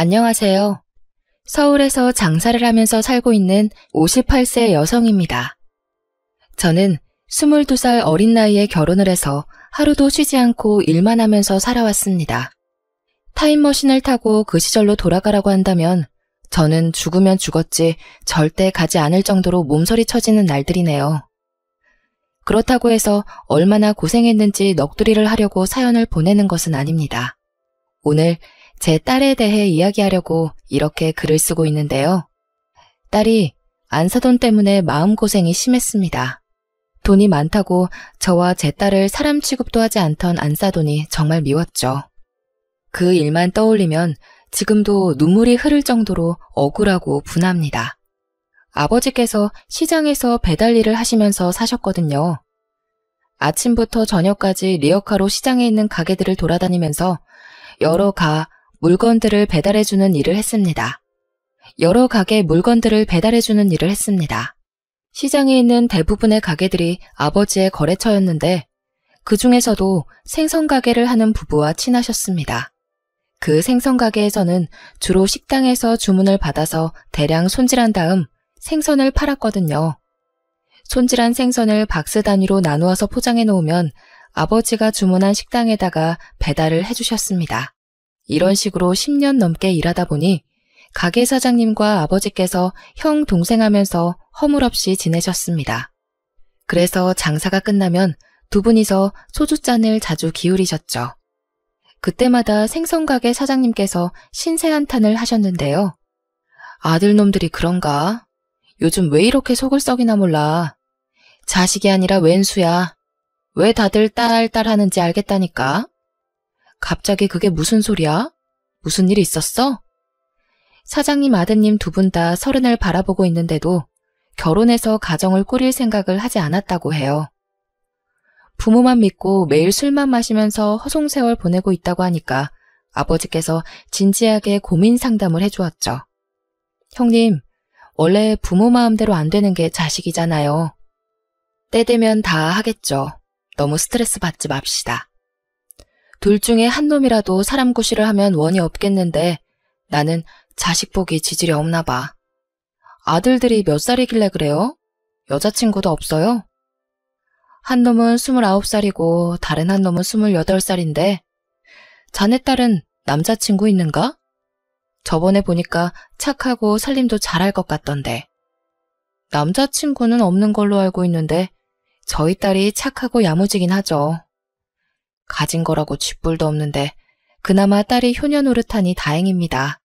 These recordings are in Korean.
안녕하세요. 서울에서 장사를 하면서 살고 있는 58세 여성입니다. 저는 22살 어린 나이에 결혼을 해서 하루도 쉬지 않고 일만 하면서 살아왔습니다. 타임머신을 타고 그 시절로 돌아가라고 한다면 저는 죽으면 죽었지 절대 가지 않을 정도로 몸서리 쳐지는 날들이네요. 그렇다고 해서 얼마나 고생했는지 넋두리를 하려고 사연을 보내는 것은 아닙니다. 오늘 제 딸에 대해 이야기하려고 이렇게 글을 쓰고 있는데요. 딸이 안사돈 때문에 마음고생이 심했습니다. 돈이 많다고 저와 제 딸을 사람 취급도 하지 않던 안사돈이 정말 미웠죠. 그 일만 떠올리면 지금도 눈물이 흐를 정도로 억울하고 분합니다. 아버지께서 시장에서 배달 일을 하시면서 사셨거든요. 아침부터 저녁까지 리어카로 시장에 있는 가게들을 돌아다니면서 여러 물건들을 배달해주는 일을 했습니다. 여러 가게 물건들을 배달해주는 일을 했습니다. 시장에 있는 대부분의 가게들이 아버지의 거래처였는데 그 중에서도 생선가게를 하는 부부와 친하셨습니다. 그 생선가게에서는 주로 식당에서 주문을 받아서 대량 손질한 다음 생선을 팔았거든요. 손질한 생선을 박스 단위로 나누어서 포장해 놓으면 아버지가 주문한 식당에다가 배달을 해주셨습니다. 이런 식으로 10년 넘게 일하다 보니 가게 사장님과 아버지께서 형 동생하면서 허물없이 지내셨습니다. 그래서 장사가 끝나면 두 분이서 소주잔을 자주 기울이셨죠. 그때마다 생선가게 사장님께서 신세 한탄을 하셨는데요. 아들놈들이 그런가? 요즘 왜 이렇게 속을 썩이나 몰라. 자식이 아니라 웬수야. 왜 다들 딸 하는지 알겠다니까. 갑자기 그게 무슨 소리야? 무슨 일 있었어? 사장님 아드님 두 분 다 30을 바라보고 있는데도 결혼해서 가정을 꾸릴 생각을 하지 않았다고 해요. 부모만 믿고 매일 술만 마시면서 허송세월 보내고 있다고 하니까 아버지께서 진지하게 고민 상담을 해주었죠. 형님, 원래 부모 마음대로 안 되는 게 자식이잖아요. 때 되면 다 하겠죠. 너무 스트레스 받지 맙시다. 둘 중에 한 놈이라도 사람 구실을 하면 원이 없겠는데 나는 자식 보기 지질이 없나 봐. 아들들이 몇 살이길래 그래요? 여자친구도 없어요? 한 놈은 29살이고 다른 한 놈은 28살인데 자네 딸은 남자친구 있는가? 저번에 보니까 착하고 살림도 잘할 것 같던데. 남자친구는 없는 걸로 알고 있는데 저희 딸이 착하고 야무지긴 하죠. 가진 거라고 쥐뿔도 없는데 그나마 딸이 효녀 노릇하니 다행입니다.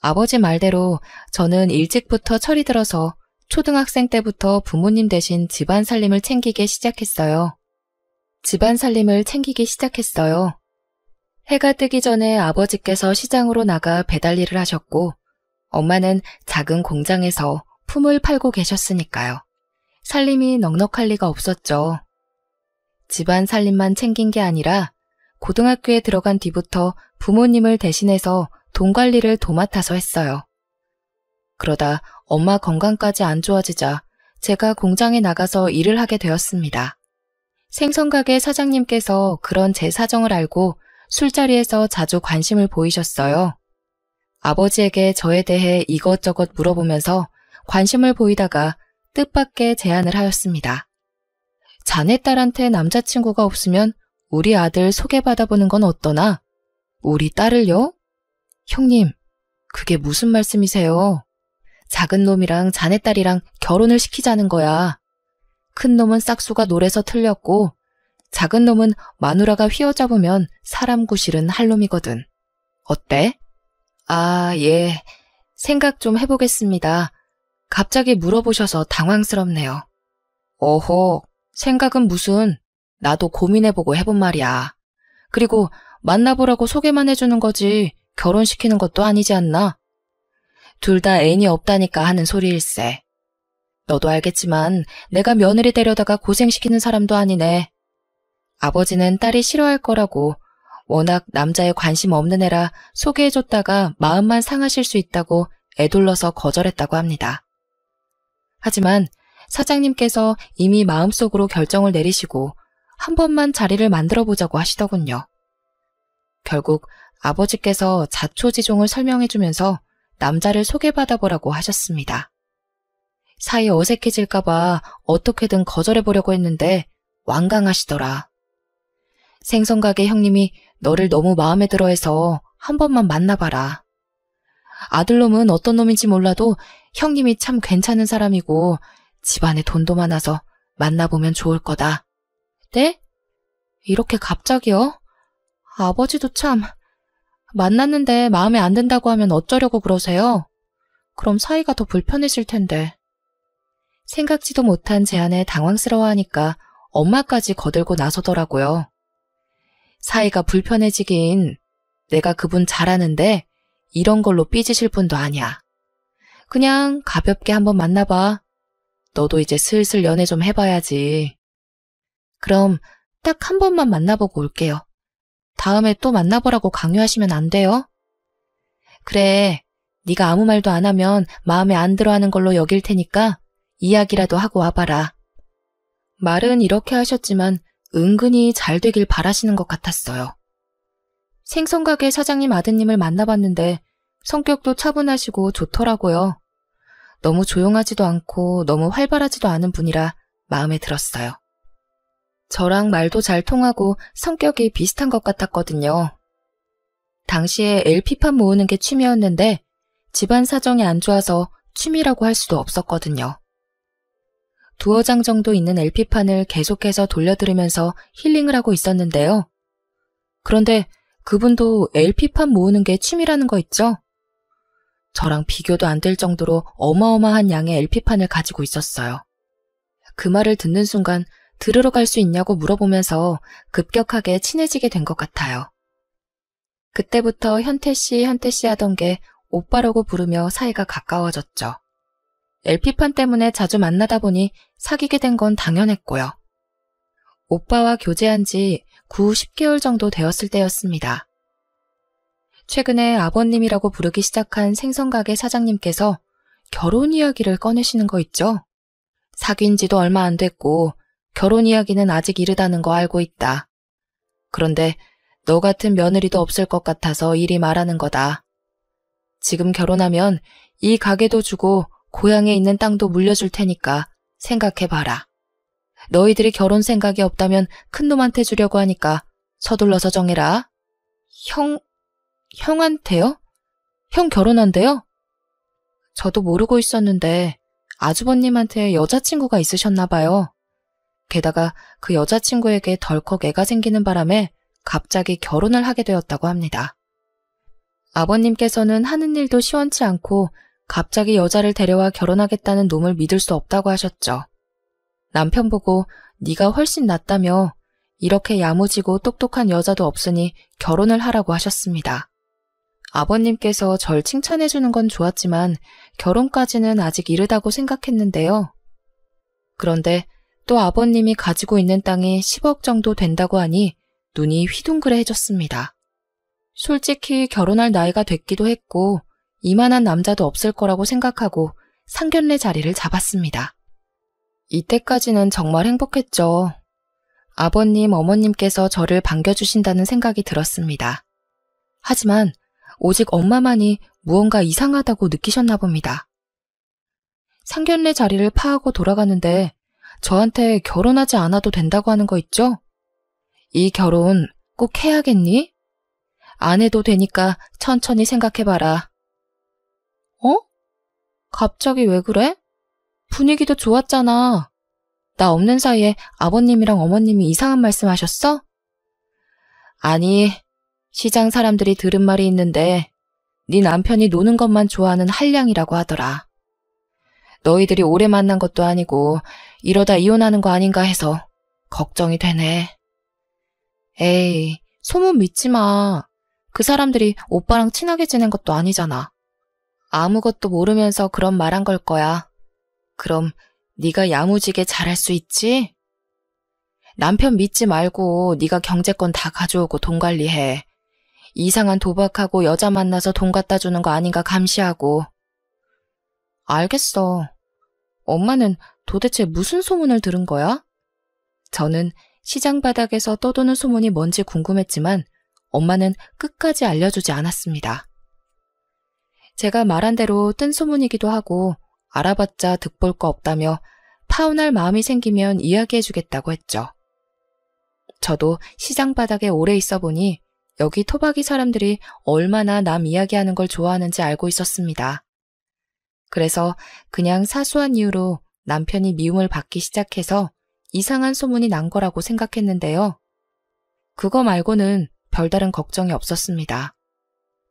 아버지 말대로 저는 일찍부터 철이 들어서 초등학생 때부터 부모님 대신 집안 살림을 챙기기 시작했어요. 해가 뜨기 전에 아버지께서 시장으로 나가 배달 일을 하셨고 엄마는 작은 공장에서 품을 팔고 계셨으니까요. 살림이 넉넉할 리가 없었죠. 집안 살림만 챙긴 게 아니라 고등학교에 들어간 뒤부터 부모님을 대신해서 돈 관리를 도맡아서 했어요. 그러다 엄마 건강까지 안 좋아지자 제가 공장에 나가서 일을 하게 되었습니다. 생선가게 사장님께서 그런 제 사정을 알고 술자리에서 자주 관심을 보이셨어요. 아버지에게 저에 대해 이것저것 물어보면서 관심을 보이다가 뜻밖의 제안을 하였습니다. 자네 딸한테 남자친구가 없으면 우리 아들 소개받아보는 건 어떠나? 우리 딸을요? 형님, 그게 무슨 말씀이세요? 작은 놈이랑 자네 딸이랑 결혼을 시키자는 거야. 큰 놈은 싹수가 노래서 틀렸고 작은 놈은 마누라가 휘어잡으면 사람 구실은 할 놈이거든. 어때? 아, 예. 생각 좀 해보겠습니다. 갑자기 물어보셔서 당황스럽네요. 어허, 생각은 무슨. 나도 고민해보고 해본 말이야. 그리고 만나보라고 소개만 해주는 거지 결혼시키는 것도 아니지 않나? 둘 다 애인이 없다니까 하는 소리일세. 너도 알겠지만 내가 며느리 데려다가 고생시키는 사람도 아니네. 아버지는 딸이 싫어할 거라고 워낙 남자에 관심 없는 애라 소개해줬다가 마음만 상하실 수 있다고 애둘러서 거절했다고 합니다. 하지만 사장님께서 이미 마음속으로 결정을 내리시고 한 번만 자리를 만들어 보자고 하시더군요. 결국 아버지께서 자초지종을 설명해주면서 남자를 소개받아보라고 하셨습니다. 사이 어색해질까봐 어떻게든 거절해보려고 했는데 완강하시더라. 생선가게 형님이 너를 너무 마음에 들어해서 한 번만 만나봐라. 아들놈은 어떤 놈인지 몰라도 형님이 참 괜찮은 사람이고 집안에 돈도 많아서 만나보면 좋을 거다. 네? 이렇게 갑자기요? 아버지도 참... 만났는데 마음에 안 든다고 하면 어쩌려고 그러세요? 그럼 사이가 더 불편해질 텐데. 생각지도 못한 제안에 당황스러워하니까 엄마까지 거들고 나서더라고요. 사이가 불편해지긴 내가 그분 잘 아는데 이런 걸로 삐지실 분도 아니야. 그냥 가볍게 한번 만나봐. 너도 이제 슬슬 연애 좀 해봐야지. 그럼 딱 한 번만 만나보고 올게요. 다음에 또 만나보라고 강요하시면 안 돼요? 그래, 네가 아무 말도 안 하면 마음에 안 들어하는 걸로 여길 테니까 이야기라도 하고 와봐라. 말은 이렇게 하셨지만 은근히 잘 되길 바라시는 것 같았어요. 생선가게 사장님 아드님을 만나봤는데 성격도 차분하시고 좋더라고요. 너무 조용하지도 않고 너무 활발하지도 않은 분이라 마음에 들었어요. 저랑 말도 잘 통하고 성격이 비슷한 것 같았거든요. 당시에 LP판 모으는 게 취미였는데 집안 사정이 안 좋아서 취미라고 할 수도 없었거든요. 두어 장 정도 있는 LP판을 계속해서 돌려들으면서 힐링을 하고 있었는데요. 그런데 그분도 LP판 모으는 게 취미라는 거 있죠? 저랑 비교도 안 될 정도로 어마어마한 양의 LP판을 가지고 있었어요. 그 말을 듣는 순간 들으러 갈 수 있냐고 물어보면서 급격하게 친해지게 된 것 같아요. 그때부터 현태씨 하던 게 오빠라고 부르며 사이가 가까워졌죠. LP판 때문에 자주 만나다 보니 사귀게 된 건 당연했고요. 오빠와 교제한 지 10개월 정도 되었을 때였습니다. 최근에 아버님이라고 부르기 시작한 생선가게 사장님께서 결혼 이야기를 꺼내시는 거 있죠? 사귄 지도 얼마 안 됐고 결혼 이야기는 아직 이르다는 거 알고 있다. 그런데 너 같은 며느리도 없을 것 같아서 이리 말하는 거다. 지금 결혼하면 이 가게도 주고 고향에 있는 땅도 물려줄 테니까 생각해봐라. 너희들이 결혼 생각이 없다면 큰놈한테 주려고 하니까 서둘러서 정해라. 형한테요? 형 결혼한대요? 저도 모르고 있었는데 아주버님한테 여자친구가 있으셨나 봐요. 게다가 그 여자친구에게 덜컥 애가 생기는 바람에 갑자기 결혼을 하게 되었다고 합니다. 아버님께서는 하는 일도 시원치 않고 갑자기 여자를 데려와 결혼하겠다는 놈을 믿을 수 없다고 하셨죠. 남편 보고 네가 훨씬 낫다며 이렇게 야무지고 똑똑한 여자도 없으니 결혼을 하라고 하셨습니다. 아버님께서 절 칭찬해주는 건 좋았지만 결혼까지는 아직 이르다고 생각했는데요. 그런데 또 아버님이 가지고 있는 땅이 10억 정도 된다고 하니 눈이 휘둥그레해졌습니다. 솔직히 결혼할 나이가 됐기도 했고 이만한 남자도 없을 거라고 생각하고 상견례 자리를 잡았습니다. 이때까지는 정말 행복했죠. 아버님, 어머님께서 저를 반겨주신다는 생각이 들었습니다. 하지만 오직 엄마만이 무언가 이상하다고 느끼셨나 봅니다. 상견례 자리를 파하고 돌아가는데 저한테 결혼하지 않아도 된다고 하는 거 있죠? 이 결혼 꼭 해야겠니? 안 해도 되니까 천천히 생각해봐라. 어? 갑자기 왜 그래? 분위기도 좋았잖아. 나 없는 사이에 아버님이랑 어머님이 이상한 말씀하셨어? 아니, 시장 사람들이 들은 말이 있는데 네 남편이 노는 것만 좋아하는 한량이라고 하더라. 너희들이 오래 만난 것도 아니고 이러다 이혼하는 거 아닌가 해서 걱정이 되네. 에이, 소문 믿지 마. 그 사람들이 오빠랑 친하게 지낸 것도 아니잖아. 아무것도 모르면서 그런 말 한 걸 거야. 그럼 네가 야무지게 잘할 수 있지? 남편 믿지 말고 네가 경제권 다 가져오고 돈 관리해. 이상한 도박하고 여자 만나서 돈 갖다 주는 거 아닌가 감시하고. 알겠어. 엄마는 도대체 무슨 소문을 들은 거야? 저는 시장 바닥에서 떠도는 소문이 뭔지 궁금했지만 엄마는 끝까지 알려주지 않았습니다. 제가 말한 대로 뜬 소문이기도 하고 알아봤자 득볼 거 없다며 파혼할 마음이 생기면 이야기해주겠다고 했죠. 저도 시장 바닥에 오래 있어 보니 여기 토박이 사람들이 얼마나 남 이야기하는 걸 좋아하는지 알고 있었습니다. 그래서 그냥 사소한 이유로 남편이 미움을 받기 시작해서 이상한 소문이 난 거라고 생각했는데요. 그거 말고는 별다른 걱정이 없었습니다.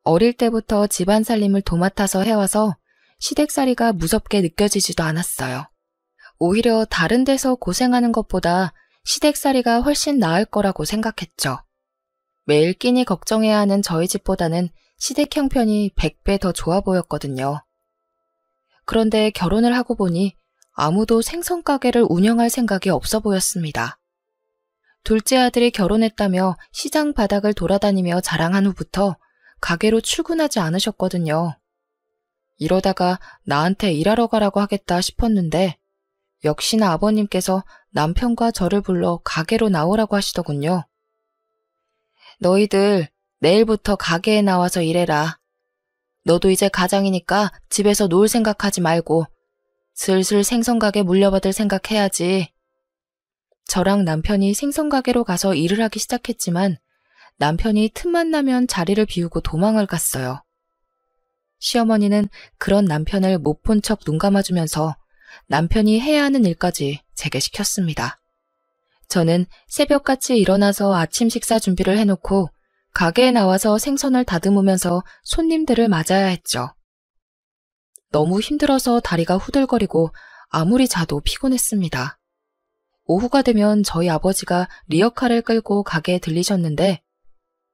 어릴 때부터 집안 살림을 도맡아서 해와서 시댁살이가 무섭게 느껴지지도 않았어요. 오히려 다른 데서 고생하는 것보다 시댁살이가 훨씬 나을 거라고 생각했죠. 매일 끼니 걱정해야 하는 저희 집보다는 시댁 형편이 100배 더 좋아 보였거든요. 그런데 결혼을 하고 보니 아무도 생선가게를 운영할 생각이 없어 보였습니다. 둘째 아들이 결혼했다며 시장 바닥을 돌아다니며 자랑한 후부터 가게로 출근하지 않으셨거든요. 이러다가 나한테 일하러 가라고 하겠다 싶었는데 역시나 아버님께서 남편과 저를 불러 가게로 나오라고 하시더군요. 너희들 내일부터 가게에 나와서 일해라. 너도 이제 가장이니까 집에서 놀 생각하지 말고 슬슬 생선가게 물려받을 생각해야지. 저랑 남편이 생선가게로 가서 일을 하기 시작했지만 남편이 틈만 나면 자리를 비우고 도망을 갔어요. 시어머니는 그런 남편을 못 본 척 눈 감아주면서 남편이 해야 하는 일까지 제게 시켰습니다. 저는 새벽같이 일어나서 아침 식사 준비를 해놓고 가게에 나와서 생선을 다듬으면서 손님들을 맞아야 했죠. 너무 힘들어서 다리가 후들거리고 아무리 자도 피곤했습니다. 오후가 되면 저희 아버지가 리어카를 끌고 가게에 들리셨는데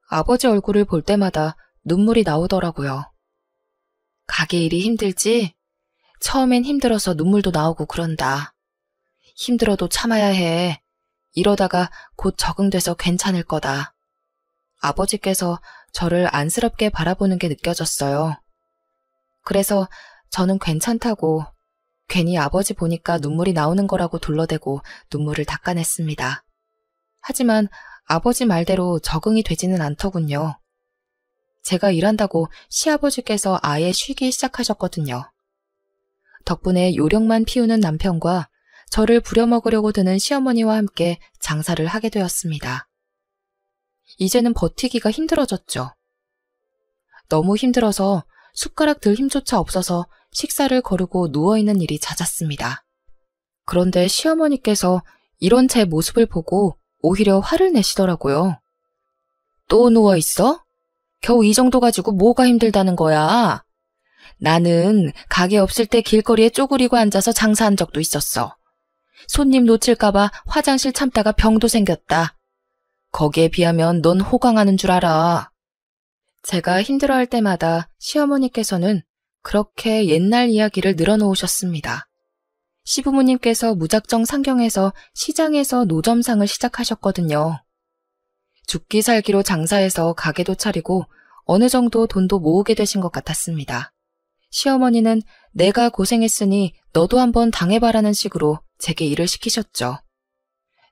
아버지 얼굴을 볼 때마다 눈물이 나오더라고요. 가게 일이 힘들지? 처음엔 힘들어서 눈물도 나오고 그런다. 힘들어도 참아야 해. 이러다가 곧 적응돼서 괜찮을 거다. 아버지께서 저를 안쓰럽게 바라보는 게 느껴졌어요. 그래서 저는 괜찮다고 괜히 아버지 보니까 눈물이 나오는 거라고 둘러대고 눈물을 닦아냈습니다. 하지만 아버지 말대로 적응이 되지는 않더군요. 제가 일한다고 시아버지께서 아예 쉬기 시작하셨거든요. 덕분에 요령만 피우는 남편과 저를 부려먹으려고 드는 시어머니와 함께 장사를 하게 되었습니다. 이제는 버티기가 힘들어졌죠. 너무 힘들어서 숟가락 들 힘조차 없어서 식사를 거르고 누워있는 일이 잦았습니다. 그런데 시어머니께서 이런 제 모습을 보고 오히려 화를 내시더라고요. 또 누워있어? 겨우 이 정도 가지고 뭐가 힘들다는 거야? 나는 가게 없을 때 길거리에 쪼그리고 앉아서 장사한 적도 있었어. 손님 놓칠까봐 화장실 참다가 병도 생겼다. 거기에 비하면 넌 호강하는 줄 알아. 제가 힘들어할 때마다 시어머니께서는 그렇게 옛날 이야기를 늘어놓으셨습니다. 시부모님께서 무작정 상경해서 시장에서 노점상을 시작하셨거든요. 죽기 살기로 장사해서 가게도 차리고 어느 정도 돈도 모으게 되신 것 같았습니다. 시어머니는 내가 고생했으니 너도 한번 당해봐라는 식으로 제게 일을 시키셨죠.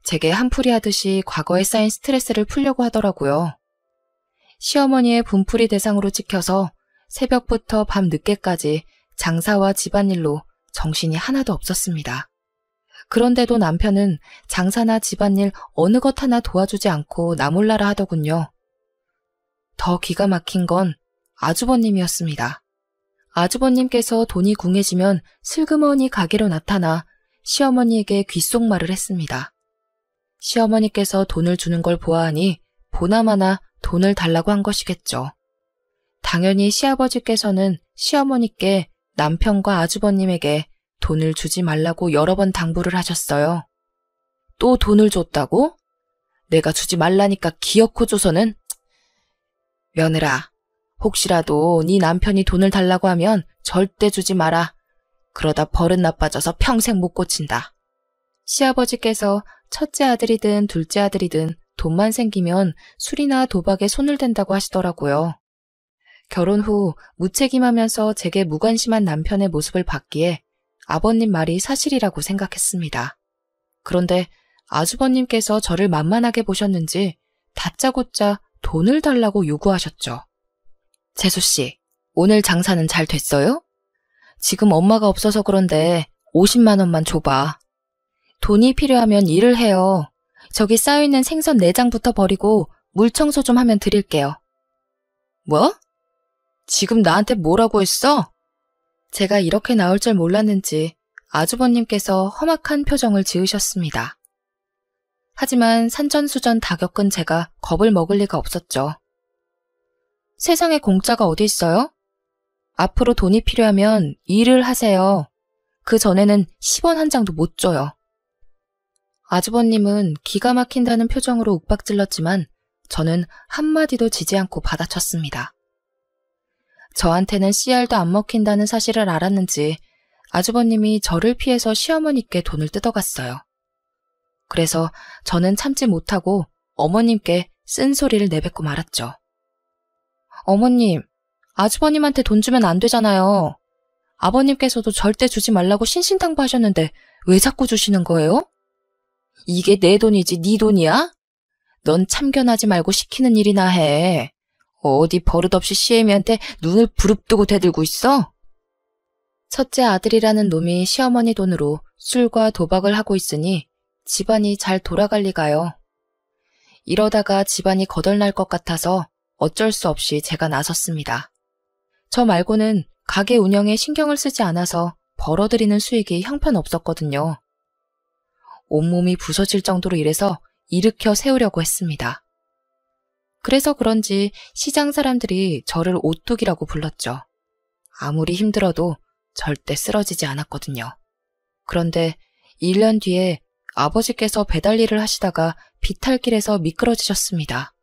제게 한풀이 하듯이 과거에 쌓인 스트레스를 풀려고 하더라고요. 시어머니의 분풀이 대상으로 찍혀서 새벽부터 밤 늦게까지 장사와 집안일로 정신이 하나도 없었습니다. 그런데도 남편은 장사나 집안일 어느 것 하나 도와주지 않고 나몰라라 하더군요. 더 기가 막힌 건 아주버님이었습니다. 아주버님께서 돈이 궁해지면 슬그머니 가게로 나타나 시어머니에게 귓속말을 했습니다. 시어머니께서 돈을 주는 걸 보아하니 보나마나 돈을 달라고 한 것이겠죠. 당연히 시아버지께서는 시어머니께 남편과 아주버님에게 돈을 주지 말라고 여러 번 당부를 하셨어요. 또 돈을 줬다고? 내가 주지 말라니까 기어코 줘서는? 며느라, 혹시라도 네 남편이 돈을 달라고 하면 절대 주지 마라. 그러다 버릇 나빠져서 평생 못 고친다. 시아버지께서 첫째 아들이든 둘째 아들이든 돈만 생기면 술이나 도박에 손을 댄다고 하시더라고요. 결혼 후 무책임하면서 제게 무관심한 남편의 모습을 봤기에 아버님 말이 사실이라고 생각했습니다. 그런데 아주버님께서 저를 만만하게 보셨는지 다짜고짜 돈을 달라고 요구하셨죠. 재수씨, 오늘 장사는 잘 됐어요? 지금 엄마가 없어서 그런데 50만 원만 줘봐. 돈이 필요하면 일을 해요. 저기 쌓여있는 생선 4장부터 버리고 물 청소 좀 하면 드릴게요. 뭐? 지금 나한테 뭐라고 했어? 제가 이렇게 나올 줄 몰랐는지 아주버님께서 험악한 표정을 지으셨습니다. 하지만 산전수전 다 겪은 제가 겁을 먹을 리가 없었죠. 세상에 공짜가 어디 있어요? 앞으로 돈이 필요하면 일을 하세요. 그 전에는 10원 한 장도 못 줘요. 아주버님은 기가 막힌다는 표정으로 욱박질렀지만 저는 한마디도 지지 않고 받아쳤습니다. 저한테는 씨알도 안 먹힌다는 사실을 알았는지 아주버님이 저를 피해서 시어머니께 돈을 뜯어갔어요. 그래서 저는 참지 못하고 어머님께 쓴소리를 내뱉고 말았죠. 어머님, 아주버님한테 돈 주면 안 되잖아요. 아버님께서도 절대 주지 말라고 신신당부하셨는데 왜 자꾸 주시는 거예요? 이게 내 돈이지 네 돈이야? 넌 참견하지 말고 시키는 일이나 해. 어디 버릇없이 시애미한테 눈을 부릅뜨고 대들고 있어? 첫째 아들이라는 놈이 시어머니 돈으로 술과 도박을 하고 있으니 집안이 잘 돌아갈 리가요. 이러다가 집안이 거덜날 것 같아서 어쩔 수 없이 제가 나섰습니다. 저 말고는 가게 운영에 신경을 쓰지 않아서 벌어들이는 수익이 형편없었거든요. 온몸이 부서질 정도로 일해서 일으켜 세우려고 했습니다. 그래서 그런지 시장 사람들이 저를 오뚝이라고 불렀죠. 아무리 힘들어도 절대 쓰러지지 않았거든요. 그런데 1년 뒤에 아버지께서 배달 일을 하시다가 비탈길에서 미끄러지셨습니다.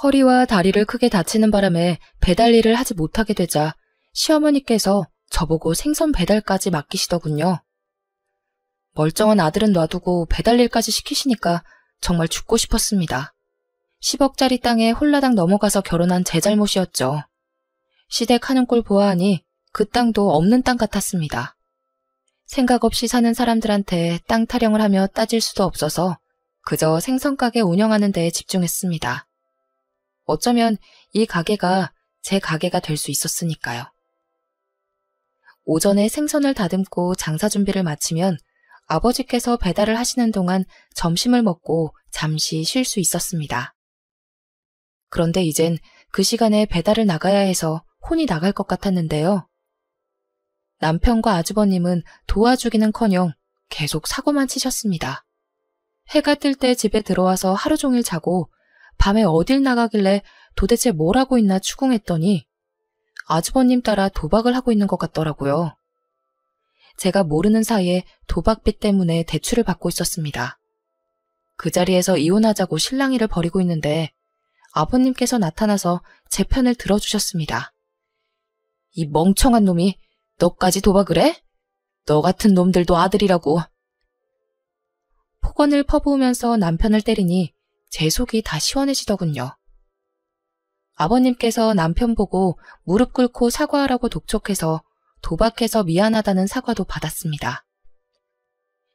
허리와 다리를 크게 다치는 바람에 배달 일을 하지 못하게 되자 시어머니께서 저보고 생선 배달까지 맡기시더군요. 멀쩡한 아들은 놔두고 배달 일까지 시키시니까 정말 죽고 싶었습니다. 10억짜리 땅에 홀라당 넘어가서 결혼한 제 잘못이었죠. 시댁 하는 꼴 보아하니 그 땅도 없는 땅 같았습니다. 생각 없이 사는 사람들한테 땅 타령을 하며 따질 수도 없어서 그저 생선가게 운영하는 데에 집중했습니다. 어쩌면 이 가게가 제 가게가 될 수 있었으니까요. 오전에 생선을 다듬고 장사 준비를 마치면 아버지께서 배달을 하시는 동안 점심을 먹고 잠시 쉴 수 있었습니다. 그런데 이젠 그 시간에 배달을 나가야 해서 혼이 나갈 것 같았는데요. 남편과 아주버님은 도와주기는커녕 계속 사고만 치셨습니다. 해가 뜰 때 집에 들어와서 하루 종일 자고 밤에 어딜 나가길래 도대체 뭘 하고 있나 추궁했더니 아주버님 따라 도박을 하고 있는 것 같더라고요. 제가 모르는 사이에 도박빚 때문에 대출을 받고 있었습니다. 그 자리에서 이혼하자고 실랑이를 벌이고 있는데 아버님께서 나타나서 제 편을 들어주셨습니다. 이 멍청한 놈이 너까지 도박을 해? 너 같은 놈들도 아들이라고. 폭언을 퍼부으면서 남편을 때리니 제 속이 다 시원해지더군요. 아버님께서 남편 보고 무릎 꿇고 사과하라고 독촉해서 도박해서 미안하다는 사과도 받았습니다.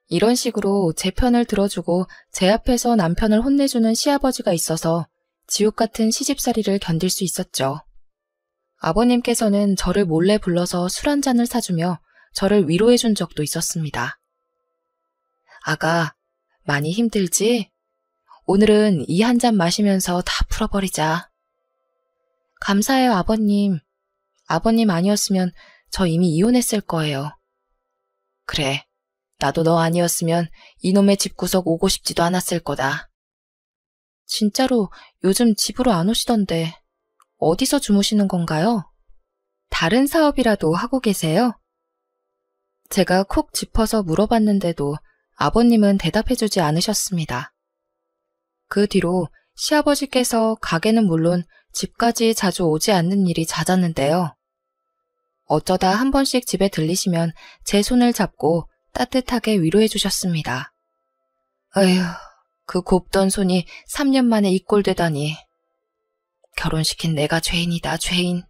이런 식으로 제 편을 들어주고 제 앞에서 남편을 혼내주는 시아버지가 있어서 지옥 같은 시집살이를 견딜 수 있었죠. 아버님께서는 저를 몰래 불러서 술 한 잔을 사주며 저를 위로해 준 적도 있었습니다. 아가, 많이 힘들지? 오늘은 이 한 잔 마시면서 다 풀어버리자. 감사해요, 아버님. 아버님 아니었으면 저 이미 이혼했을 거예요. 그래, 나도 너 아니었으면 이놈의 집구석 오고 싶지도 않았을 거다. 진짜로 요즘 집으로 안 오시던데 어디서 주무시는 건가요? 다른 사업이라도 하고 계세요? 제가 콕 짚어서 물어봤는데도 아버님은 대답해주지 않으셨습니다. 그 뒤로 시아버지께서 가게는 물론 집까지 자주 오지 않는 일이 잦았는데요. 어쩌다 한 번씩 집에 들리시면 제 손을 잡고 따뜻하게 위로해 주셨습니다. 어휴, 그 곱던 손이 3년 만에 이 꼴 되다니. 결혼시킨 내가 죄인이다, 죄인.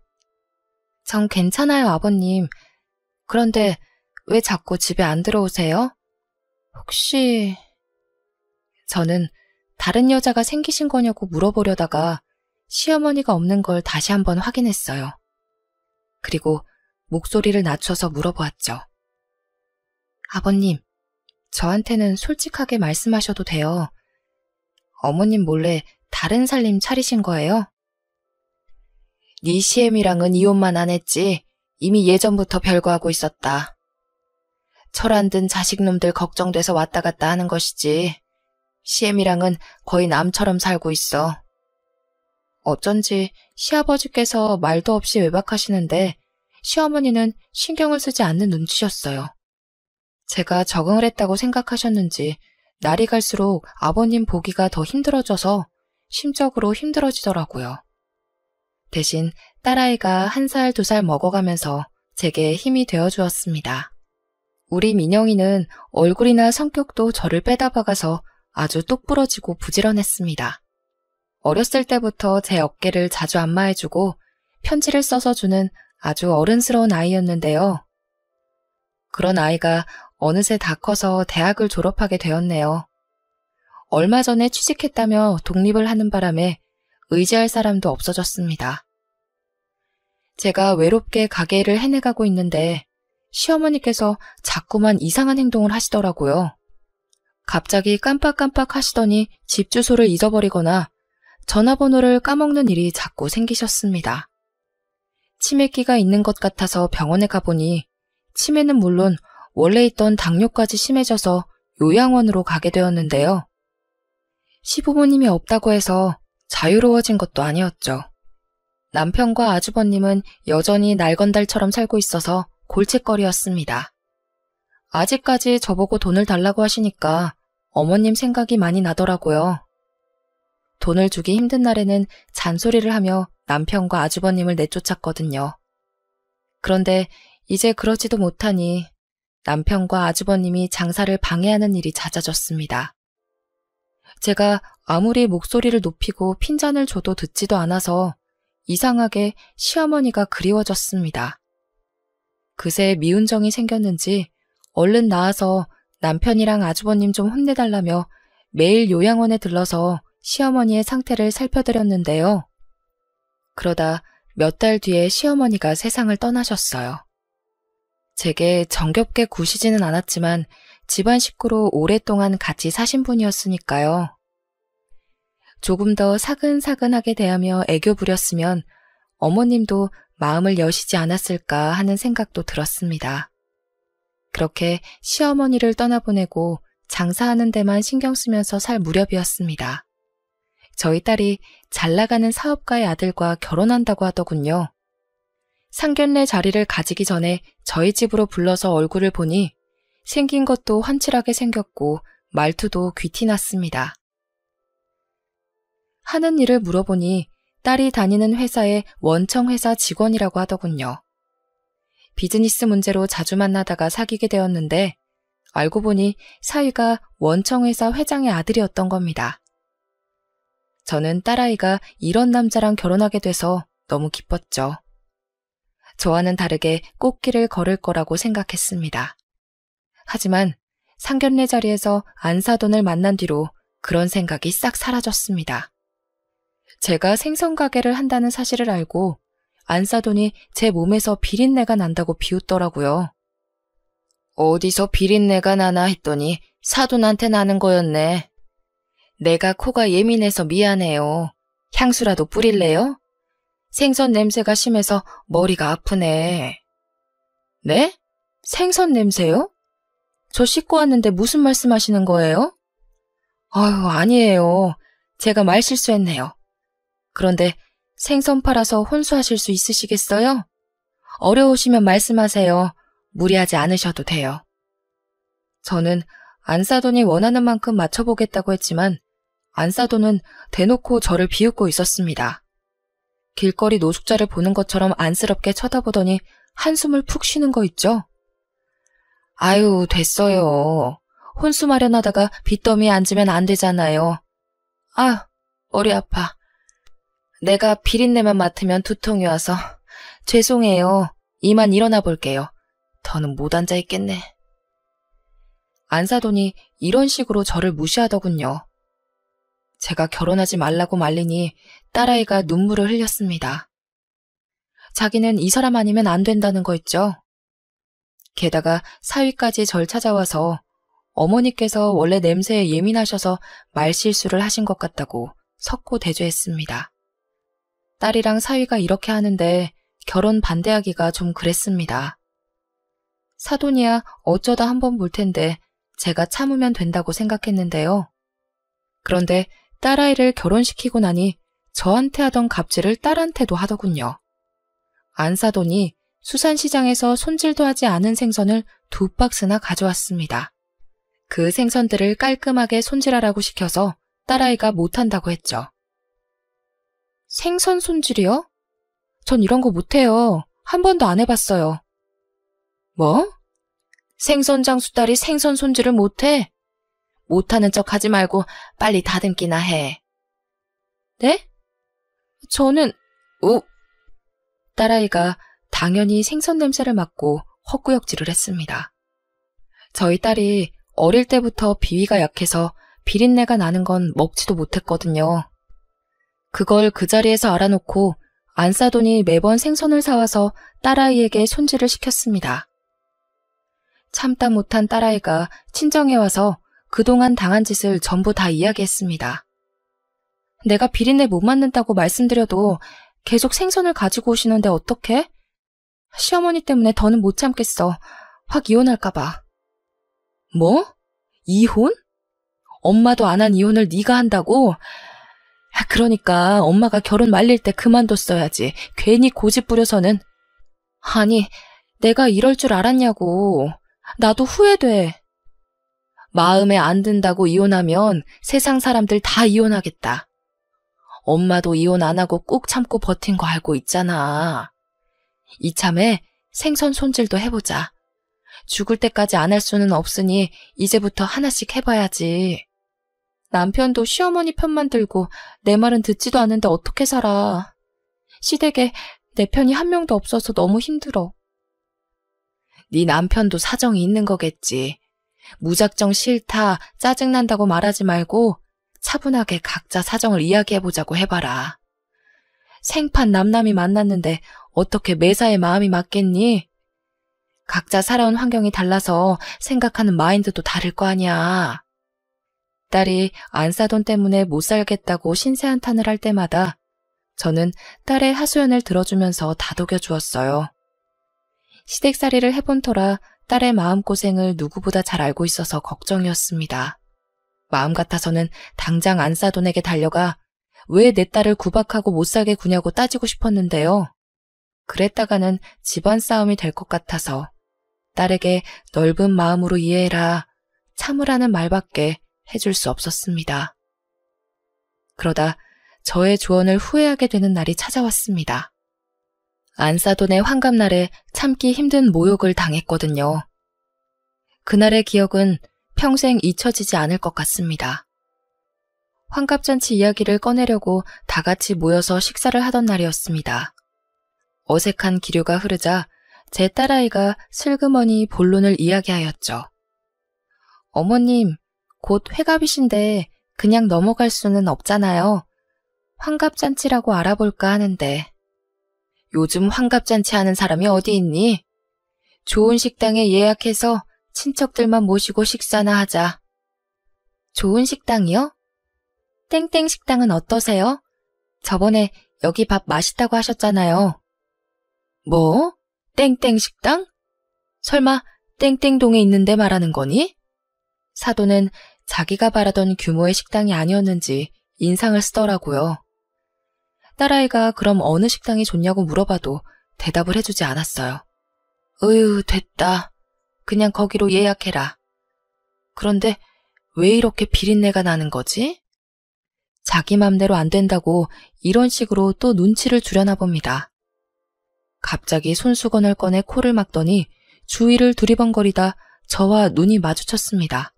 전 괜찮아요, 아버님. 그런데 왜 자꾸 집에 안 들어오세요? 혹시... 저는 다른 여자가 생기신 거냐고 물어보려다가 시어머니가 없는 걸 다시 한번 확인했어요. 그리고 목소리를 낮춰서 물어보았죠. 아버님, 저한테는 솔직하게 말씀하셔도 돼요. 어머님 몰래 다른 살림 차리신 거예요? 네 시엠이랑은 이혼만 안 했지 이미 예전부터 별거하고 있었다. 철 안 든 자식놈들 걱정돼서 왔다 갔다 하는 것이지. 시엠이랑은 거의 남처럼 살고 있어. 어쩐지 시아버지께서 말도 없이 외박하시는데 시어머니는 신경을 쓰지 않는 눈치셨어요. 제가 적응을 했다고 생각하셨는지 날이 갈수록 아버님 보기가 더 힘들어져서 심적으로 힘들어지더라고요. 대신 딸아이가 1살, 2살 먹어가면서 제게 힘이 되어주었습니다. 우리 민영이는 얼굴이나 성격도 저를 빼다박아서 아주 똑부러지고 부지런했습니다. 어렸을 때부터 제 어깨를 자주 안마해주고 편지를 써서 주는 아주 어른스러운 아이였는데요. 그런 아이가 어느새 다 커서 대학을 졸업하게 되었네요. 얼마 전에 취직했다며 독립을 하는 바람에 의지할 사람도 없어졌습니다. 제가 외롭게 가게를 해내가고 있는데 시어머니께서 자꾸만 이상한 행동을 하시더라고요. 갑자기 깜빡깜빡 하시더니 집 주소를 잊어버리거나 전화번호를 까먹는 일이 자꾸 생기셨습니다. 치매기가 있는 것 같아서 병원에 가보니 치매는 물론 원래 있던 당뇨까지 심해져서 요양원으로 가게 되었는데요. 시부모님이 없다고 해서 자유로워진 것도 아니었죠. 남편과 아주버님은 여전히 날건달처럼 살고 있어서 골칫거리였습니다. 아직까지 저보고 돈을 달라고 하시니까 어머님 생각이 많이 나더라고요. 돈을 주기 힘든 날에는 잔소리를 하며 남편과 아주버님을 내쫓았거든요. 그런데 이제 그러지도 못하니 남편과 아주버님이 장사를 방해하는 일이 잦아졌습니다. 제가 아무리 목소리를 높이고 핀잔을 줘도 듣지도 않아서 이상하게 시어머니가 그리워졌습니다. 그새 미운 정이 생겼는지 얼른 나와서 남편이랑 아주버님 좀 혼내달라며 매일 요양원에 들러서 시어머니의 상태를 살펴드렸는데요. 그러다 몇 달 뒤에 시어머니가 세상을 떠나셨어요. 제게 정겹게 구시지는 않았지만 집안 식구로 오랫동안 같이 사신 분이었으니까요. 조금 더 사근사근하게 대하며 애교 부렸으면 어머님도 마음을 여시지 않았을까 하는 생각도 들었습니다. 그렇게 시어머니를 떠나보내고 장사하는 데만 신경 쓰면서 살 무렵이었습니다. 저희 딸이 잘나가는 사업가의 아들과 결혼한다고 하더군요. 상견례 자리를 가지기 전에 저희 집으로 불러서 얼굴을 보니 생긴 것도 환칠하게 생겼고 말투도 귀티났습니다. 하는 일을 물어보니 딸이 다니는 회사의 원청회사 직원이라고 하더군요. 비즈니스 문제로 자주 만나다가 사귀게 되었는데 알고 보니 사위가 원청회사 회장의 아들이었던 겁니다. 저는 딸아이가 이런 남자랑 결혼하게 돼서 너무 기뻤죠. 저와는 다르게 꽃길을 걸을 거라고 생각했습니다. 하지만 상견례 자리에서 안사돈을 만난 뒤로 그런 생각이 싹 사라졌습니다. 제가 생선 가게를 한다는 사실을 알고 안사돈이 제 몸에서 비린내가 난다고 비웃더라고요. 어디서 비린내가 나나 했더니 사돈한테 나는 거였네. 내가 코가 예민해서 미안해요. 향수라도 뿌릴래요? 생선 냄새가 심해서 머리가 아프네. 네? 생선 냄새요? 저 씻고 왔는데 무슨 말씀하시는 거예요? 아유, 아니에요. 제가 말 실수했네요. 그런데 생선 팔아서 혼수하실 수 있으시겠어요? 어려우시면 말씀하세요. 무리하지 않으셔도 돼요. 저는 안사돈이 원하는 만큼 맞춰보겠다고 했지만 안사돈은 대놓고 저를 비웃고 있었습니다. 길거리 노숙자를 보는 것처럼 안쓰럽게 쳐다보더니 한숨을 푹 쉬는 거 있죠? 아유, 됐어요. 혼수 마련하다가 빚더미에 앉으면 안 되잖아요. 아, 머리 아파. 내가 비린내만 맡으면 두통이 와서 죄송해요. 이만 일어나 볼게요. 더는 못 앉아 있겠네. 안사돈이 이런 식으로 저를 무시하더군요. 제가 결혼하지 말라고 말리니 딸아이가 눈물을 흘렸습니다. 자기는 이 사람 아니면 안 된다는 거 있죠. 게다가 사위까지 절 찾아와서 어머니께서 원래 냄새에 예민하셔서 말실수를 하신 것 같다고 석고 대죄했습니다. 딸이랑 사위가 이렇게 하는데 결혼 반대하기가 좀 그랬습니다. 사돈이야 어쩌다 한번 볼 텐데 제가 참으면 된다고 생각했는데요. 그런데 딸아이를 결혼시키고 나니 저한테 하던 갑질을 딸한테도 하더군요. 안사돈이 수산시장에서 손질도 하지 않은 생선을 2박스나 가져왔습니다. 그 생선들을 깔끔하게 손질하라고 시켜서 딸아이가 못한다고 했죠. 생선 손질이요? 전 이런 거 못해요. 한 번도 안 해봤어요. 뭐? 생선 장수 딸이 생선 손질을 못해? 못하는 척 하지 말고 빨리 다듬기나 해. 네? 저는... 딸아이가 당연히 생선 냄새를 맡고 헛구역질을 했습니다. 저희 딸이 어릴 때부터 비위가 약해서 비린내가 나는 건 먹지도 못했거든요. 그걸 그 자리에서 알아놓고 안사돈이 매번 생선을 사와서 딸아이에게 손질을 시켰습니다. 참다 못한 딸아이가 친정에 와서 그동안 당한 짓을 전부 다 이야기했습니다. 내가 비린내 못 맡는다고 말씀드려도 계속 생선을 가지고 오시는데 어떡해? 시어머니 때문에 더는 못 참겠어. 확 이혼할까봐. 뭐? 이혼? 엄마도 안 한 이혼을 네가 한다고? 그러니까 엄마가 결혼 말릴 때 그만뒀어야지. 괜히 고집 부려서는. 아니, 내가 이럴 줄 알았냐고. 나도 후회돼. 마음에 안 든다고 이혼하면 세상 사람들 다 이혼하겠다. 엄마도 이혼 안 하고 꾹 참고 버틴 거 알고 있잖아. 이참에 생선 손질도 해보자. 죽을 때까지 안 할 수는 없으니 이제부터 하나씩 해봐야지. 남편도 시어머니 편만 들고 내 말은 듣지도 않는데 어떻게 살아. 시댁에 내 편이 한 명도 없어서 너무 힘들어. 네 남편도 사정이 있는 거겠지. 무작정 싫다, 짜증난다고 말하지 말고 차분하게 각자 사정을 이야기해보자고 해봐라. 생판 남남이 만났는데 어떻게 매사에 마음이 맞겠니? 각자 살아온 환경이 달라서 생각하는 마인드도 다를 거 아니야. 딸이 안사돈 때문에 못 살겠다고 신세한탄을 할 때마다 저는 딸의 하소연을 들어주면서 다독여 주었어요. 시댁살이를 해본 터라 딸의 마음고생을 누구보다 잘 알고 있어서 걱정이었습니다. 마음 같아서는 당장 안사돈에게 달려가 왜 내 딸을 구박하고 못 살게 구냐고 따지고 싶었는데요. 그랬다가는 집안 싸움이 될 것 같아서 딸에게 넓은 마음으로 이해해라, 참으라는 말밖에 해줄 수 없었습니다. 그러다 저의 조언을 후회하게 되는 날이 찾아왔습니다. 안사돈의 환갑날에 참기 힘든 모욕을 당했거든요. 그날의 기억은 평생 잊혀지지 않을 것 같습니다. 환갑잔치 이야기를 꺼내려고 다 같이 모여서 식사를 하던 날이었습니다. 어색한 기류가 흐르자 제 딸아이가 슬그머니 본론을 이야기하였죠. 어머님, 곧 회갑이신데 그냥 넘어갈 수는 없잖아요. 환갑잔치라고 알아볼까 하는데. 요즘 환갑잔치 하는 사람이 어디 있니? 좋은 식당에 예약해서 친척들만 모시고 식사나 하자. 좋은 식당이요? 땡땡 식당은 어떠세요? 저번에 여기 밥 맛있다고 하셨잖아요. 뭐? 땡땡 식당? 설마 땡땡동에 있는데 말하는 거니? 사돈은 자기가 바라던 규모의 식당이 아니었는지 인상을 쓰더라고요. 딸아이가 그럼 어느 식당이 좋냐고 물어봐도 대답을 해주지 않았어요. 됐다. 그냥 거기로 예약해라. 그런데 왜 이렇게 비린내가 나는 거지? 자기 맘대로 안 된다고 이런 식으로 또 눈치를 주려나 봅니다. 갑자기 손수건을 꺼내 코를 막더니 주위를 두리번거리다 저와 눈이 마주쳤습니다.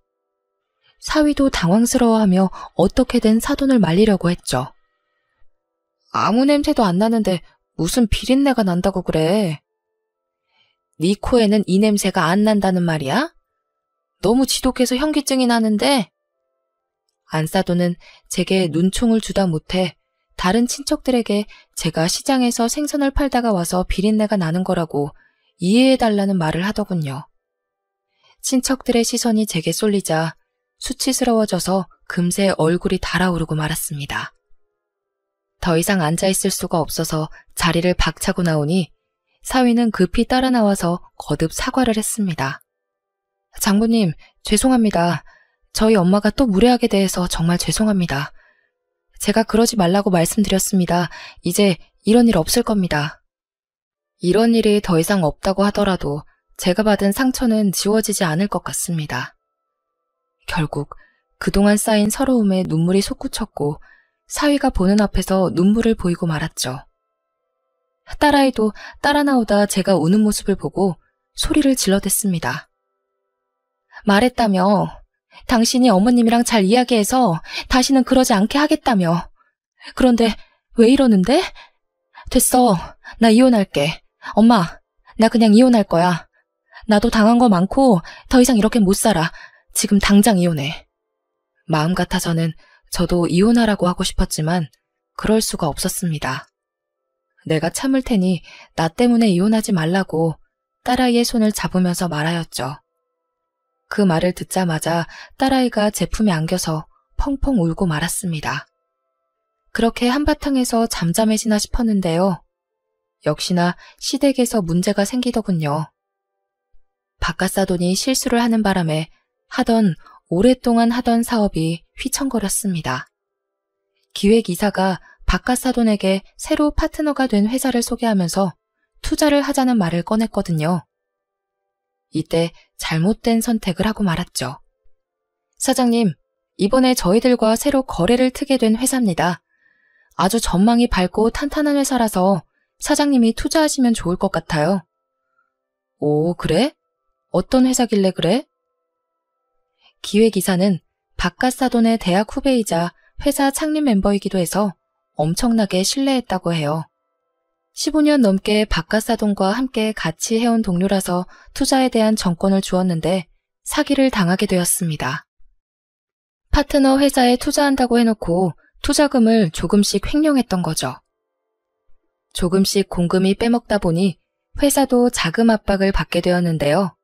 사위도 당황스러워하며 어떻게든 사돈을 말리려고 했죠. 아무 냄새도 안 나는데 무슨 비린내가 난다고 그래. 네 코에는 이 냄새가 안 난다는 말이야? 너무 지독해서 현기증이 나는데. 안사돈은 제게 눈총을 주다 못해 다른 친척들에게 제가 시장에서 생선을 팔다가 와서 비린내가 나는 거라고 이해해달라는 말을 하더군요. 친척들의 시선이 제게 쏠리자 수치스러워져서 금세 얼굴이 달아오르고 말았습니다. 더 이상 앉아있을 수가 없어서 자리를 박차고 나오니 사위는 급히 따라 나와서 거듭 사과를 했습니다. 장모님, 죄송합니다. 저희 엄마가 또 무례하게 대해서 정말 죄송합니다. 제가 그러지 말라고 말씀드렸습니다. 이제 이런 일 없을 겁니다. 이런 일이 더 이상 없다고 하더라도 제가 받은 상처는 지워지지 않을 것 같습니다. 결국 그동안 쌓인 서러움에 눈물이 솟구쳤고 사위가 보는 앞에서 눈물을 보이고 말았죠. 딸아이도 따라 나오다 제가 우는 모습을 보고 소리를 질러댔습니다. 말했다며. 당신이 어머님이랑 잘 이야기해서 다시는 그러지 않게 하겠다며. 그런데 왜 이러는데? 됐어. 나 이혼할게. 엄마, 나 그냥 이혼할 거야. 나도 당한 거 많고 더 이상 이렇게 못 살아. 지금 당장 이혼해. 마음 같아서는 저도 이혼하라고 하고 싶었지만 그럴 수가 없었습니다. 내가 참을 테니 나 때문에 이혼하지 말라고 딸아이의 손을 잡으면서 말하였죠. 그 말을 듣자마자 딸아이가 제 품에 안겨서 펑펑 울고 말았습니다. 그렇게 한바탕에서 잠잠해지나 싶었는데요. 역시나 시댁에서 문제가 생기더군요. 바깥사돈이 실수를 하는 바람에 오랫동안 하던 사업이 휘청거렸습니다. 기획이사가 바깥사돈에게 새로 파트너가 된 회사를 소개하면서 투자를 하자는 말을 꺼냈거든요. 이때 잘못된 선택을 하고 말았죠. 사장님, 이번에 저희들과 새로 거래를 트게 된 회사입니다. 아주 전망이 밝고 탄탄한 회사라서 사장님이 투자하시면 좋을 것 같아요. 오, 그래? 어떤 회사길래 그래? 기획이사는 바깥사돈의 대학 후배이자 회사 창립 멤버이기도 해서 엄청나게 신뢰했다고 해요. 15년 넘게 바깥사돈과 함께 같이 해온 동료라서 투자에 대한 정권을 주었는데 사기를 당하게 되었습니다. 파트너 회사에 투자한다고 해놓고 투자금을 조금씩 횡령했던 거죠. 조금씩 공금이 빼먹다 보니 회사도 자금 압박을 받게 되었는데요.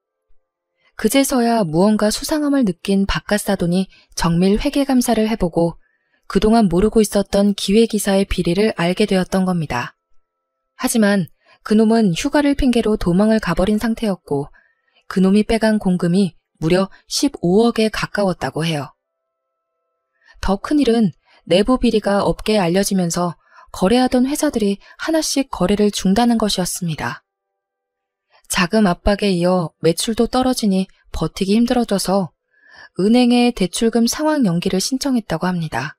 그제서야 무언가 수상함을 느낀 바깥사돈이 정밀 회계감사를 해보고 그동안 모르고 있었던 기획이사의 비리를 알게 되었던 겁니다. 하지만 그놈은 휴가를 핑계로 도망을 가버린 상태였고 그놈이 빼간 공금이 무려 15억에 가까웠다고 해요. 더 큰일은 내부 비리가 업계에 알려지면서 거래하던 회사들이 하나씩 거래를 중단한 것이었습니다. 자금 압박에 이어 매출도 떨어지니 버티기 힘들어져서 은행에 대출금 상환 연기를 신청했다고 합니다.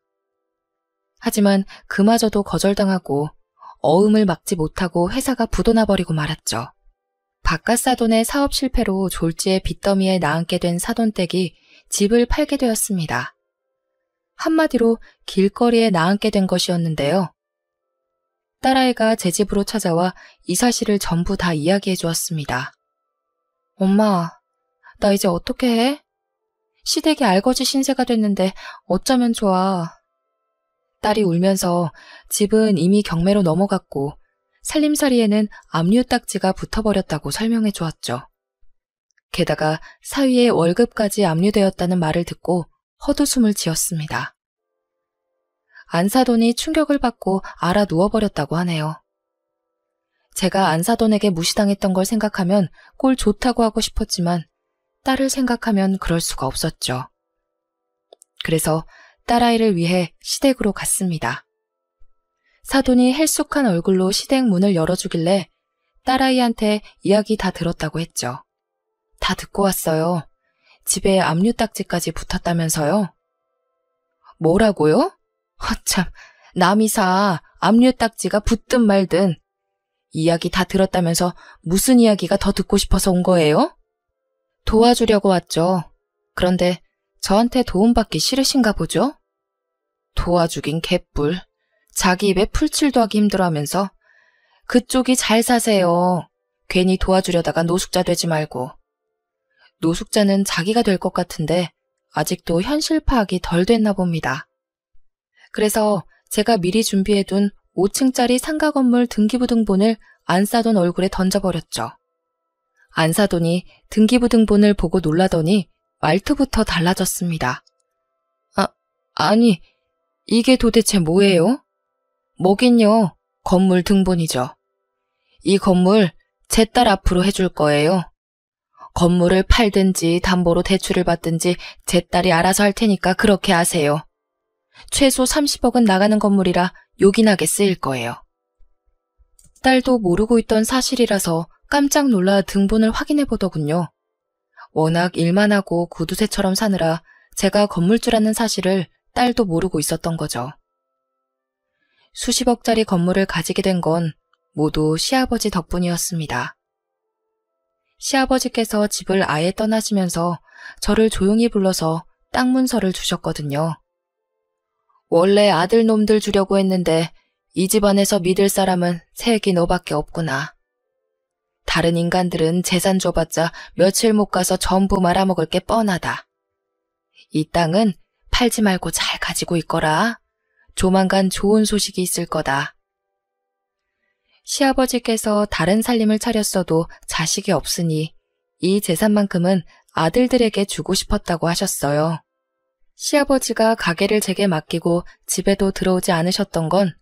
하지만 그마저도 거절당하고 어음을 막지 못하고 회사가 부도나버리고 말았죠. 바깥사돈의 사업 실패로 졸지에 빚더미에 나앉게 된 사돈댁이 집을 팔게 되었습니다. 한마디로 길거리에 나앉게 된 것이었는데요. 딸아이가 제 집으로 찾아와 이 사실을 전부 다 이야기해 주었습니다. 엄마, 나 이제 어떻게 해? 시댁이 알거지 신세가 됐는데 어쩌면 좋아. 딸이 울면서 집은 이미 경매로 넘어갔고 살림살이에는 압류 딱지가 붙어버렸다고 설명해 주었죠. 게다가 사위의 월급까지 압류되었다는 말을 듣고 헛웃음을 지었습니다. 안사돈이 충격을 받고 알아 누워버렸다고 하네요. 제가 안사돈에게 무시당했던 걸 생각하면 꼴 좋다고 하고 싶었지만 딸을 생각하면 그럴 수가 없었죠. 그래서 딸아이를 위해 시댁으로 갔습니다. 사돈이 헬쑥한 얼굴로 시댁 문을 열어주길래 딸아이한테 이야기 다 들었다고 했죠. 다 듣고 왔어요. 집에 압류 딱지까지 붙었다면서요? 뭐라고요? 참, 남이사 압류 딱지가 붙든 말든 이야기 다 들었다면서 무슨 이야기가 더 듣고 싶어서 온 거예요? 도와주려고 왔죠. 그런데 저한테 도움받기 싫으신가 보죠? 도와주긴 개뿔. 자기 입에 풀칠도 하기 힘들어하면서 그쪽이 잘 사세요. 괜히 도와주려다가 노숙자 되지 말고. 노숙자는 자기가 될 것 같은데 아직도 현실 파악이 덜 됐나 봅니다. 그래서 제가 미리 준비해둔 5층짜리 상가 건물 등기부등본을 안 싸돈 얼굴에 던져버렸죠. 안 사돈이 등기부등본을 보고 놀라더니 말투부터 달라졌습니다. 아니, 이게 도대체 뭐예요? 뭐긴요, 건물 등본이죠. 이 건물 제 딸 앞으로 해줄 거예요. 건물을 팔든지 담보로 대출을 받든지 제 딸이 알아서 할 테니까 그렇게 하세요. 최소 30억은 나가는 건물이라 요긴하게 쓰일 거예요. 딸도 모르고 있던 사실이라서 깜짝 놀라 등본을 확인해 보더군요. 워낙 일만 하고 구두쇠처럼 사느라 제가 건물주라는 사실을 딸도 모르고 있었던 거죠. 수십억짜리 건물을 가지게 된 건 모두 시아버지 덕분이었습니다. 시아버지께서 집을 아예 떠나시면서 저를 조용히 불러서 땅 문서를 주셨거든요. 원래 아들 놈들 주려고 했는데 이 집안에서 믿을 사람은 색이 너밖에 없구나. 다른 인간들은 재산 줘봤자 며칠 못 가서 전부 말아먹을 게 뻔하다. 이 땅은 팔지 말고 잘 가지고 있거라. 조만간 좋은 소식이 있을 거다. 시아버지께서 다른 살림을 차렸어도 자식이 없으니 이 재산만큼은 아들들에게 주고 싶었다고 하셨어요. 시아버지가 가게를 제게 맡기고 집에도 들어오지 않으셨던 건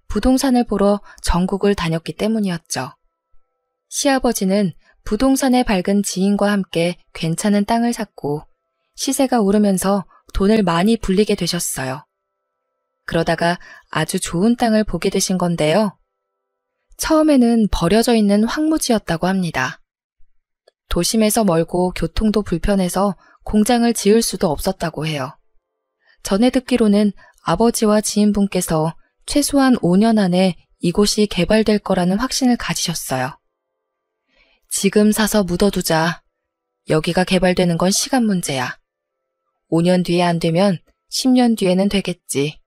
부동산을 보러 전국을 다녔기 때문이었죠. 시아버지는 부동산에 밝은 지인과 함께 괜찮은 땅을 샀고 시세가 오르면서 돈을 많이 불리게 되셨어요. 그러다가 아주 좋은 땅을 보게 되신 건데요. 처음에는 버려져 있는 황무지였다고 합니다. 도심에서 멀고 교통도 불편해서 공장을 지을 수도 없었다고 해요. 전에 듣기로는 아버지와 지인분께서 최소한 5년 안에 이곳이 개발될 거라는 확신을 가지셨어요. 지금 사서 묻어두자. 여기가 개발되는 건 시간 문제야. 5년 뒤에 안 되면 10년 뒤에는 되겠지.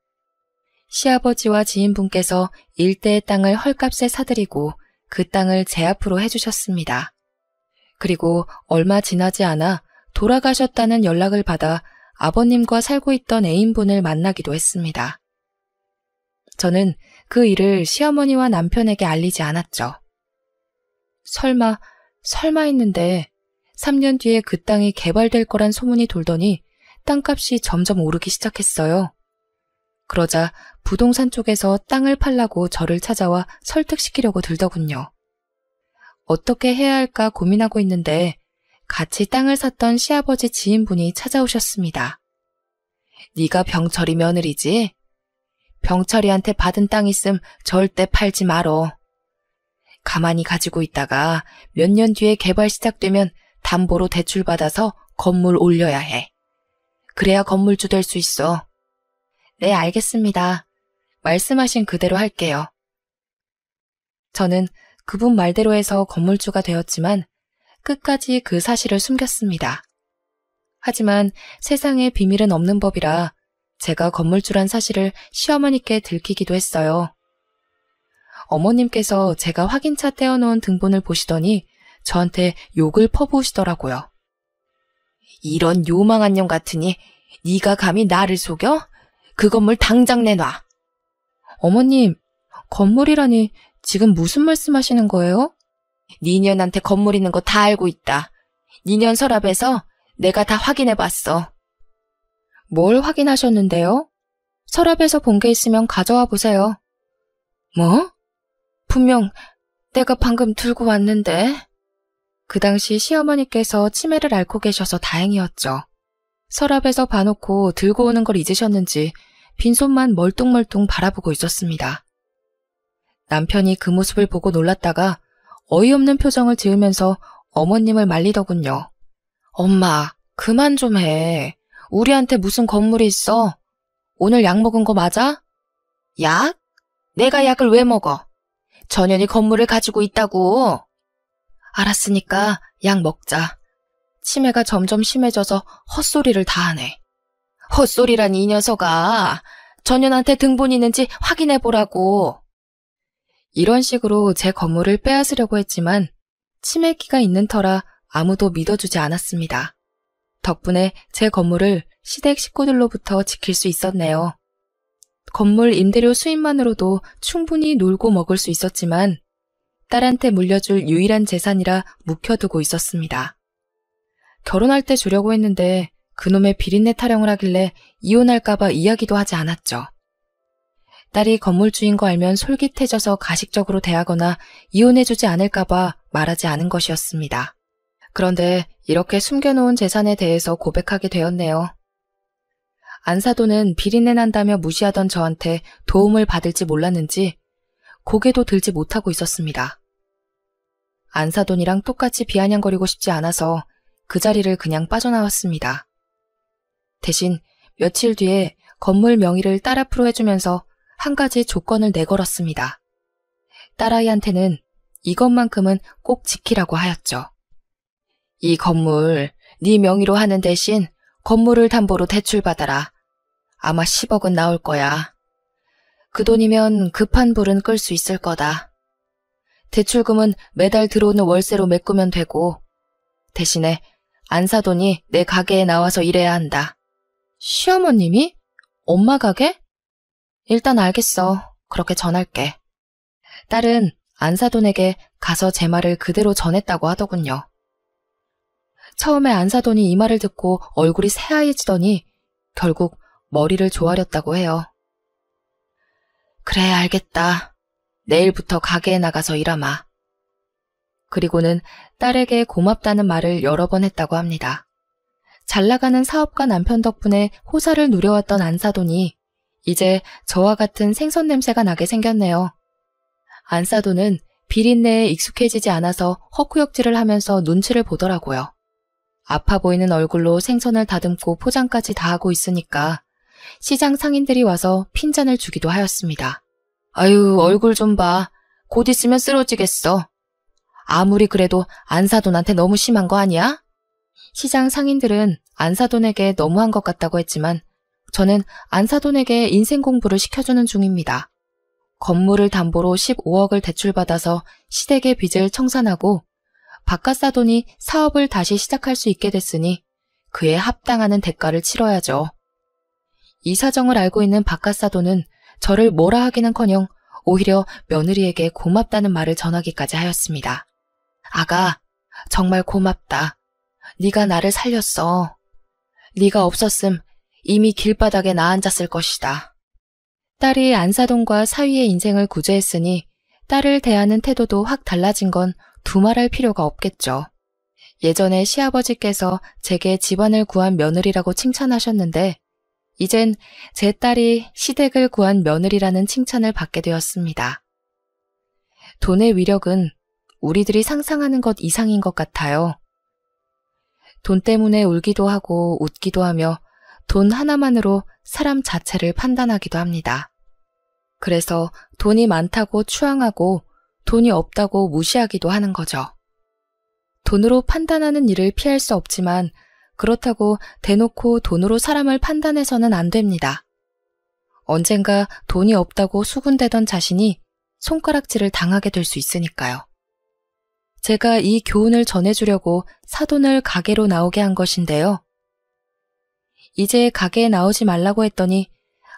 시아버지와 지인분께서 일대의 땅을 헐값에 사들이고 그 땅을 제 앞으로 해주셨습니다. 그리고 얼마 지나지 않아 돌아가셨다는 연락을 받아 아버님과 살고 있던 애인분을 만나기도 했습니다. 저는 그 일을 시어머니와 남편에게 알리지 않았죠. 설마 했는데 3년 뒤에 그 땅이 개발될 거란 소문이 돌더니 땅값이 점점 오르기 시작했어요. 그러자 부동산 쪽에서 땅을 팔라고 저를 찾아와 설득시키려고 들더군요. 어떻게 해야 할까 고민하고 있는데 같이 땅을 샀던 시아버지 지인분이 찾아오셨습니다. 네가 병철이 며느리지? 병철이한테 받은 땅 있음 절대 팔지 말어. 가만히 가지고 있다가 몇 년 뒤에 개발 시작되면 담보로 대출받아서 건물 올려야 해. 그래야 건물주 될 수 있어. 네, 알겠습니다. 말씀하신 그대로 할게요. 저는 그분 말대로 해서 건물주가 되었지만 끝까지 그 사실을 숨겼습니다. 하지만 세상에 비밀은 없는 법이라 제가 건물주란 사실을 시어머니께 들키기도 했어요. 어머님께서 제가 확인차 떼어놓은 등본을 보시더니 저한테 욕을 퍼부으시더라고요. 이런 요망한 년 같으니 네가 감히 나를 속여? 그 건물 당장 내놔. 어머님, 건물이라니 지금 무슨 말씀하시는 거예요? 니년한테 건물 있는 거 다 알고 있다. 니년 서랍에서 내가 다 확인해봤어. 뭘 확인하셨는데요? 서랍에서 본 게 있으면 가져와 보세요. 뭐? 분명 내가 방금 들고 왔는데. 그 당시 시어머니께서 치매를 앓고 계셔서 다행이었죠. 서랍에서 봐놓고 들고 오는 걸 잊으셨는지 빈손만 멀뚱멀뚱 바라보고 있었습니다. 남편이 그 모습을 보고 놀랐다가 어이없는 표정을 지으면서 어머님을 말리더군요. 엄마, 그만 좀 해. 우리한테 무슨 건물이 있어? 오늘 약 먹은 거 맞아? 약? 내가 약을 왜 먹어? 전현이 건물을 가지고 있다고. 알았으니까 약 먹자. 치매가 점점 심해져서 헛소리를 다 하네. 헛소리라니 이 녀석아. 전현한테 등본 있는지 확인해보라고. 이런 식으로 제 건물을 빼앗으려고 했지만 치매기가 있는 터라 아무도 믿어주지 않았습니다. 덕분에 제 건물을 시댁 식구들로부터 지킬 수 있었네요. 건물 임대료 수입만으로도 충분히 놀고 먹을 수 있었지만 딸한테 물려줄 유일한 재산이라 묵혀두고 있었습니다. 결혼할 때 주려고 했는데 그놈의 비린내 타령을 하길래 이혼할까봐 이야기도 하지 않았죠. 딸이 건물주인 거 알면 솔깃해져서 가식적으로 대하거나 이혼해주지 않을까봐 말하지 않은 것이었습니다. 그런데 이렇게 숨겨놓은 재산에 대해서 고백하게 되었네요. 안사돈은 비린내 난다며 무시하던 저한테 도움을 받을지 몰랐는지 고개도 들지 못하고 있었습니다. 안사돈이랑 똑같이 비아냥거리고 싶지 않아서 그 자리를 그냥 빠져나왔습니다. 대신 며칠 뒤에 건물 명의를 딸 앞으로 해주면서 한 가지 조건을 내걸었습니다. 딸아이한테는 이것만큼은 꼭 지키라고 하였죠. 이 건물 네 명의로 하는 대신 건물을 담보로 대출받아라. 아마 10억은 나올 거야. 그 돈이면 급한 불은 끌 수 있을 거다. 대출금은 매달 들어오는 월세로 메꾸면 되고 대신에 안사돈이 내 가게에 나와서 일해야 한다. 시어머님이? 엄마 가게? 일단 알겠어. 그렇게 전할게. 딸은 안사돈에게 가서 제 말을 그대로 전했다고 하더군요. 처음에 안사돈이 이 말을 듣고 얼굴이 새하얘지더니 결국 머리를 조아렸다고 해요. 그래, 알겠다. 내일부터 가게에 나가서 일하마. 그리고는 딸에게 고맙다는 말을 여러 번 했다고 합니다. 잘나가는 사업가 남편 덕분에 호사를 누려왔던 안사돈이 이제 저와 같은 생선 냄새가 나게 생겼네요. 안사돈은 비린내에 익숙해지지 않아서 헛구역질을 하면서 눈치를 보더라고요. 아파 보이는 얼굴로 생선을 다듬고 포장까지 다 하고 있으니까 시장 상인들이 와서 핀잔을 주기도 하였습니다. 아유, 얼굴 좀 봐. 곧 있으면 쓰러지겠어. 아무리 그래도 안사돈한테 너무 심한 거 아니야? 시장 상인들은 안사돈에게 너무한 것 같다고 했지만 저는 안사돈에게 인생 공부를 시켜주는 중입니다. 건물을 담보로 15억을 대출받아서 시댁의 빚을 청산하고 박가사돈이 사업을 다시 시작할 수 있게 됐으니 그에 합당하는 대가를 치러야죠. 이 사정을 알고 있는 박가사돈은 저를 뭐라 하기는커녕 오히려 며느리에게 고맙다는 말을 전하기까지 하였습니다. 아가, 정말 고맙다. 네가 나를 살렸어. 네가 없었음 이미 길바닥에 나앉았을 것이다. 딸이 안사돈과 사위의 인생을 구제했으니 딸을 대하는 태도도 확 달라진 건 두말할 필요가 없겠죠. 예전에 시아버지께서 제게 집안을 구한 며느리라고 칭찬하셨는데 이젠 제 딸이 시댁을 구한 며느리라는 칭찬을 받게 되었습니다. 돈의 위력은 우리들이 상상하는 것 이상인 것 같아요. 돈 때문에 울기도 하고 웃기도 하며 돈 하나만으로 사람 자체를 판단하기도 합니다. 그래서 돈이 많다고 추앙하고 돈이 없다고 무시하기도 하는 거죠. 돈으로 판단하는 일을 피할 수 없지만 그렇다고 대놓고 돈으로 사람을 판단해서는 안 됩니다. 언젠가 돈이 없다고 수군대던 자신이 손가락질을 당하게 될 수 있으니까요. 제가 이 교훈을 전해주려고 사돈을 가게로 나오게 한 것인데요. 이제 가게에 나오지 말라고 했더니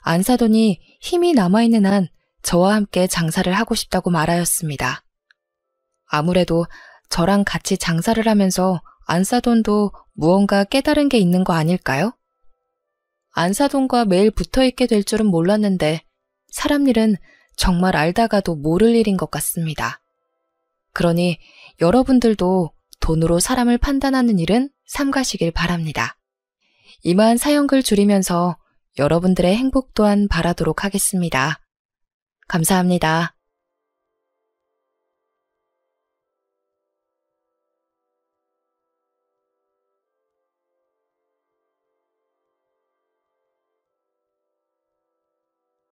안사돈이 힘이 남아있는 한 저와 함께 장사를 하고 싶다고 말하였습니다. 아무래도 저랑 같이 장사를 하면서 안사돈도 무언가 깨달은 게 있는 거 아닐까요? 안사돈과 매일 붙어있게 될 줄은 몰랐는데 사람 일은 정말 알다가도 모를 일인 것 같습니다. 그러니 여러분들도 돈으로 사람을 판단하는 일은 삼가시길 바랍니다. 이만 사연글 줄이면서 여러분들의 행복 또한 바라도록 하겠습니다. 감사합니다.